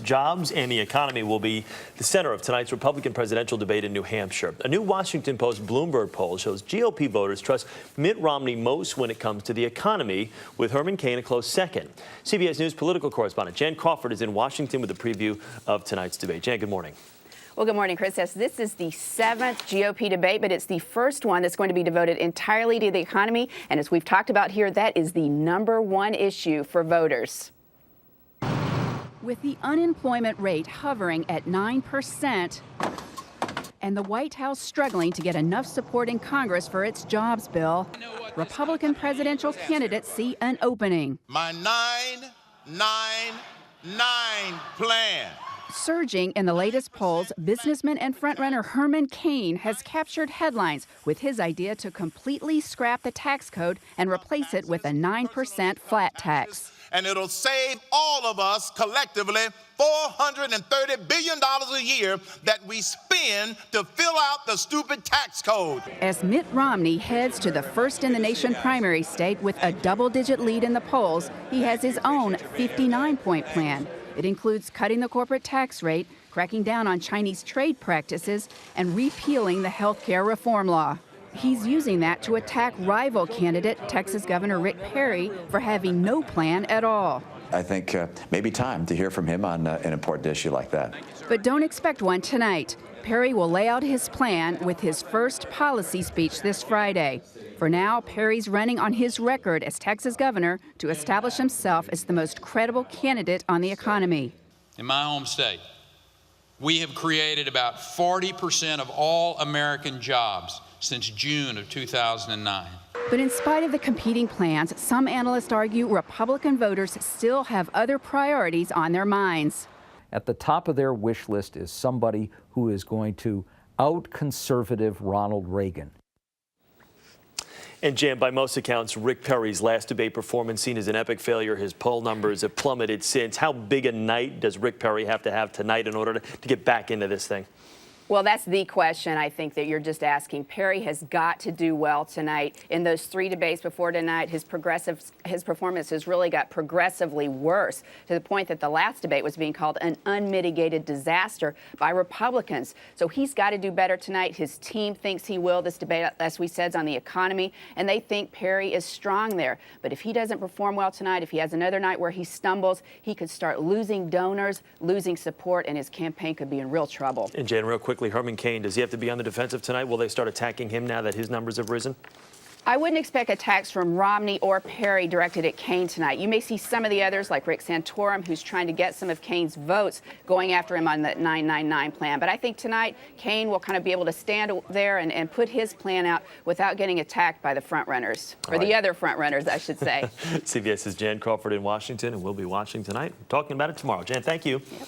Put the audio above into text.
Jobs and the economy will be the center of tonight's Republican presidential debate in New Hampshire. A new Washington Post Bloomberg poll shows GOP voters trust Mitt Romney most when it comes to the economy, with Herman Cain a close second. CBS News political correspondent Jan Crawford is in Washington with a preview of tonight's debate. Jan, good morning. Well, good morning, Chris. Yes, this is the 7th GOP debate, but it's the first one that's going to be devoted entirely to the economy. And as we've talked about here, that is the #1 issue for voters. With the unemployment rate hovering at 9% and the White House struggling to get enough support in Congress for its jobs bill, Republican presidential candidates see an opening. My 9-9-9 plan. Surging in the latest polls, businessman and frontrunner Herman Cain has captured headlines with his idea to completely scrap the tax code and replace it with a 9% flat tax. And it'll save all of us collectively $430 billion a year that we spend to fill out the stupid tax code. As Mitt Romney heads to the first-in-the-nation primary state with a double-digit lead in the polls, he has his own 59-point plan. It includes cutting the corporate tax rate, cracking down on Chinese trade practices, and repealing the health care reform law. He's using that to attack rival candidate Texas Governor Rick Perry for having no plan at all. I think maybe time to hear from him on an important issue like that. But don't expect one tonight. Perry will lay out his plan with his first policy speech this Friday. For now, Perry's running on his record as Texas governor to establish himself as the most credible candidate on the economy. In my home state, we have created about 40% of all American jobs since June of 2009. But in spite of the competing plans, some analysts argue Republican voters still have other priorities on their minds. At the top of their wish list is somebody who is going to out-conservative Ronald Reagan. And Jan, by most accounts, Rick Perry's last debate performance seen as an epic failure. His poll numbers have plummeted since. How big a night does Rick Perry have to have tonight in order to get back into this thing? Well, that's the question I think that you're just asking. Perry has got to do well tonight. In those 3 debates before tonight, his performance has really got progressively worse, to the point that the last debate was being called an unmitigated disaster by Republicans. So he's got to do better tonight. His team thinks he will. This debate, as we said, is on the economy, and they think Perry is strong there. But if he doesn't perform well tonight, if he has another night where he stumbles, he could start losing donors, losing support, and his campaign could be in real trouble. And Jan, real quickly, Herman Cain, does he have to be on the defensive tonight? Will they start attacking him now that his numbers have risen? I wouldn't expect attacks from Romney or Perry directed at Cain tonight. You may see some of the others, like Rick Santorum, who's trying to get some of Cain's votes, going after him on the 999 plan. But I think tonight, Cain will kind of be able to stand there and put his plan out without getting attacked by the front runners, or the other front runners, I should say. CBS's Jan Crawford in Washington, and we'll be watching tonight. We're talking about it tomorrow. Jan, thank you. Yep.